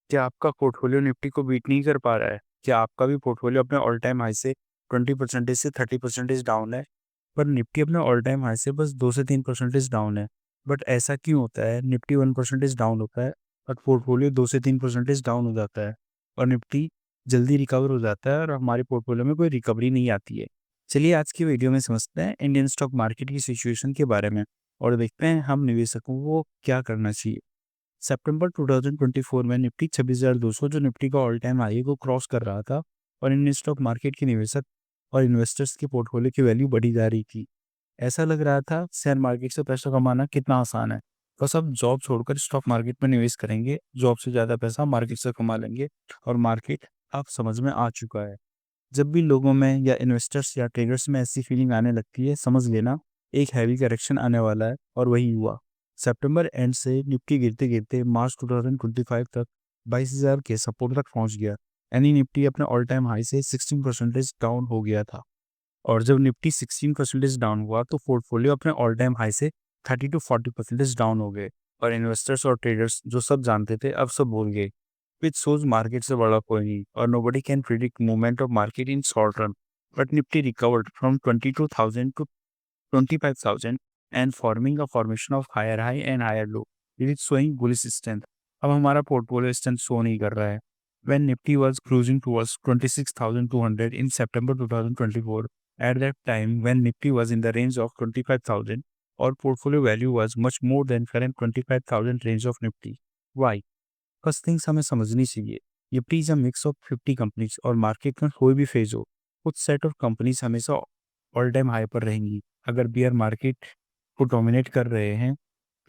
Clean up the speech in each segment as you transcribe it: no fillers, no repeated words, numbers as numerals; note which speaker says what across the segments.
Speaker 1: क्या आपका portfolio Nifty को बीट नहीं कर पा रहा है? क्या आपका भी पोर्टफोलियो अपने ऑल टाइम हाई से 20% से 30% डाउन है? पर निफ्टी अपने ऑल टाइम हाई से बस 2 से 3% डाउन है। बट ऐसा क्यों होता है? निफ्टी 1% डाउन होता है, बट पोर्टफोलियो 2 से 3% डाउन हो जाता है और निफ्टी जल्दी रिकवर हो जाता है और हमारे पोर्टफोलियो में कोई रिकवरी नहीं आती है। चलिए आज की वीडियो में समझते हैं इंडियन स्टॉक मार्केट की सिचुएशन के बारे में और देखते हैं हम निवेशकों को क्या करना चाहिए। सितंबर 2024 में निफ्टी 26,200 जो निफ्टी का ऑल टाइम हाई को क्रॉस कर रहा था और इंडियन स्टॉक मार्केट के निवेशक और इन्वेस्टर्स के पोर्टफोलियो की वैल्यू बढ़ी जा रही थी। ऐसा लग रहा था शेयर मार्केट से पैसा कमाना कितना आसान है। बस अब जॉब छोड़कर स्टॉक मार्केट में निवेश करेंगे, जॉब से ज़्यादा पैसा मार्केट से कमा लेंगे और मार्केट अब समझ में आ चुका है। जब भी लोगों में या इन्वेस्टर्स या ट्रेडर्स में ऐसी फीलिंग आने लगती है, समझ लेना एक हैवी करेक्शन आने वाला है और वही हुआ। सितंबर एंड से निफ्टी गिरते गिरते मार्च 2025 तक 22,000 के सपोर्ट तक पहुंच गया। यानी निफ्टी अपने ऑल टाइम हाई से 16% डाउन हो गया था और जब निफ्टी 16% डाउन हुआ तो पोर्टफोलियो अपने ऑल टाइम हाई से 30 to 40% डाउन हो गए और इन्वेस्टर्स और ट्रेडर्स जो सब जानते थे अब सब भूल गए। विच shows मार्केट से बड़ा कोई नहीं और nobody can predict movement of market in short run. But Nifty recovered from 22,000 to 25,000 and forming a formation of higher high and higher low. It is showing bullish strength. अब हमारा portfolio strength show नहीं कर रहा है। When Nifty was cruising towards 26,200 in September 2024, at that time when Nifty was in the range of 25,000, our portfolio value was much more than current 25,000 range of Nifty. Why? First things हमें समझनी चाहिए। Nifty is a mix of 50 companies और market में कोई भी phase हो, कुछ set of companies हमेशा ऑल टाइम हाई पर रहेंगी। अगर बियर मार्केट को डोमिनेट कर रहे हैं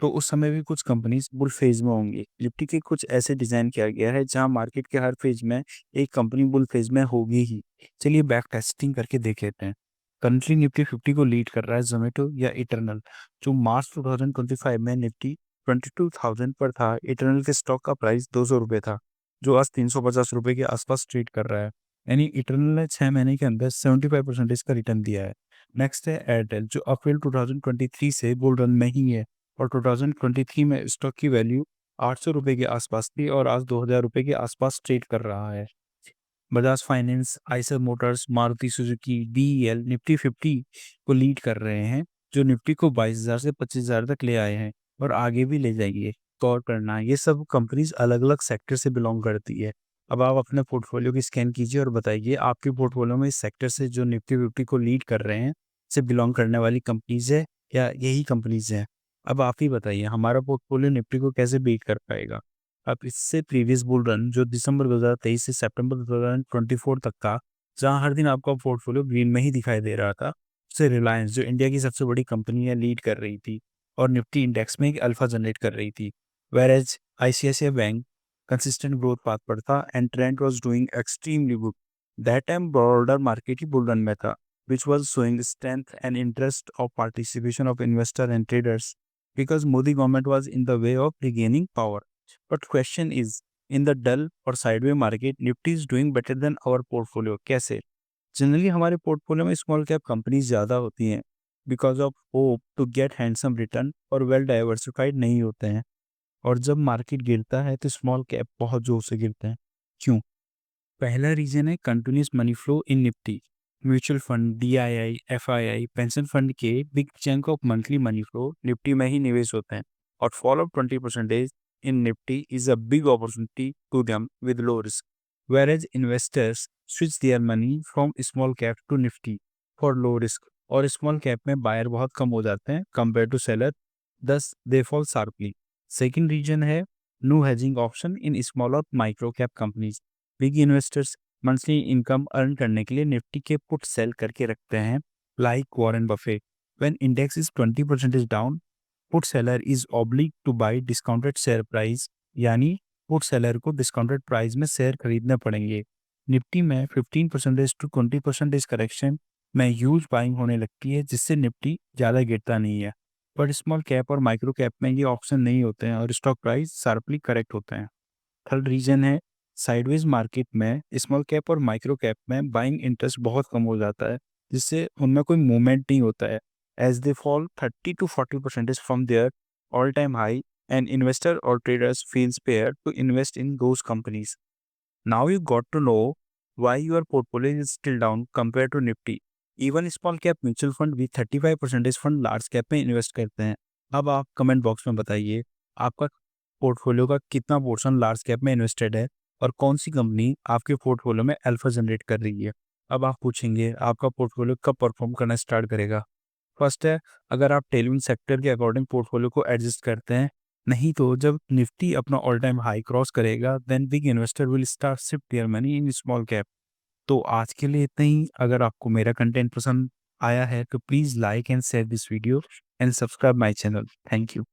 Speaker 1: तो उस समय भी कुछ कंपनीज बुल फेज में होंगी। निफ्टी के कुछ ऐसे डिजाइन किया गया है जहां मार्केट के हर फेज में एक कंपनी बुल फेज में होगी ही। चलिए बैक टेस्टिंग करके देख लेते हैं। करंटली निफ्टी 50 को लीड कर रहा है जोमेटो या इटरनल। जो मार्च 2025 में निफ्टी 22,000 पर था, इटरनल के स्टॉक का प्राइस 200 रुपये था, जो आज 350 रुपये के आसपास ट्रेड कर रहा है। यानी इटरनल ने 6 महीने के अंदर 75% का रिटर्न दिया है। नेक्स्ट है एयरटेल, जो अप्रैल 2023 से बुल रन में ही है और 2023 में स्टॉक की वैल्यू 800 रुपये के आसपास थी और आज 2,000 रुपये के आसपास ट्रेड कर रहा है। Bajaj finance, Eicher Motors, Maruti Suzuki, BEL Nifty 50 को लीड कर रहे हैं, जो निफ्टी को 22,000 से 25,000 तक ले आए हैं और आगे भी ले जाएंगे। गौर करना ये सब कंपनीज अलग अलग सेक्टर से बिलोंग करती है। अब आप अपने पोर्टफोलियो की स्कैन कीजिए और बताइए आपके पोर्टफोलियो में इस सेक्टर से जो निफ्टी 50 को लीड कर रहे हैं से बिलोंग करने वाली कंपनीज है या यही कंपनीज है। अब आप ही बताइए हमारा पोर्टफोलियो निफ्टी को कैसे बीट कर पाएगा। अब इससे प्रीवियस बुल रन जो दिसंबर 2023 से सितंबर 2024 तक का, जहां हर दिन आपका पोर्टफोलियो ग्रीन में ही दिखाई दे रहा था, उससे रिलायंस जो इंडिया की सबसे बड़ी कंपनी है लीड कर रही थी और निफ्टी इंडेक्स में एक अल्फा जनरेट कर रही थी। Whereas ICICI bank consistent growth path पर था and trend was doing extremely good. That time broader market ही बुल रन में था, which was showing strength and interest of participation of investor and traders because Modi government was in the way of regaining power. But question is, in the dull or sideways market, Nifty is doing better than our portfolio. कैसे? Generally हमारे portfolio में small cap companies ज़्यादा होती हैं because of hope to get handsome return और well diversified नहीं होते हैं। और जब मार्केट गिरता है तो स्मॉल कैप बहुत जोर से गिरते हैं। क्यों? पहला रीजन है continuous money flow in Nifty. Mutual fund, DII, FII, pension fund के big chunk of monthly money flow Nifty में ही निवेश होते हैं और fall of 20% in Nifty is a big opportunity to them with low risk. whereas investors switch their money from small cap to nifty for low risk और small cap में buyer बहुत कम हो जाते हैं compare to seller, thus they fall sharply. Second reason है no hedging option in small और micro cap companies. Big investors monthly income earn करने के लिए निफ्टी के पुट सेल करके रखते हैं, like Warren Buffett. When index is 20% is down, put seller is oblique two by discounted share price, यानी put seller को डिस्काउंटेड प्राइस में शेयर खरीदने पड़ेंगे। निफ्टी में 15% टू 20% करेक्शन में ह्यूज बाइंग होने लगती है जिससे निफ्टी ज़्यादा गिरता नहीं है। पर स्मॉल कैप और माइक्रो कैप में ये ऑप्शन नहीं होते हैं और स्टॉक प्राइस शार्पली करेक्ट होते हैं। थर्ड रीजन है साइडवेज मार्केट में स्मॉल कैप और माइक्रो कैप में बाइंग इंटरेस्ट बहुत कम हो जाता है जिससे उनमें कोई मूवमेंट नहीं होता है as they fall 30 to 40% from their all time high and investor or traders feel spared to invest in those companies. Now you got to know why your portfolio is still down compared to Nifty. Even small cap mutual fund भी 35% fund large cap में invest करते हैं। अब आप comment box में बताइए आपका portfolio का कितना पोर्शन लार्ज कैप में इन्वेस्टेड है और कौन सी कंपनी आपके पोर्टफोलियो में अल्फा जनरेट कर रही है। अब आप पूछेंगे आपका पोर्टफोलियो कब परफॉर्म करना स्टार्ट करेगा। फर्स्ट है, अगर आप टेलविंड सेक्टर के अकॉर्डिंग पोर्टफोलियो को एडजस्ट करते हैं। नहीं तो जब निफ्टी अपना ऑल टाइम हाई क्रॉस करेगा then big investor will start shift their money in small cap. तो आज के लिए इतना ही। अगर आपको मेरा कंटेंट पसंद आया है तो please like and share this video and subscribe my channel. Thank you.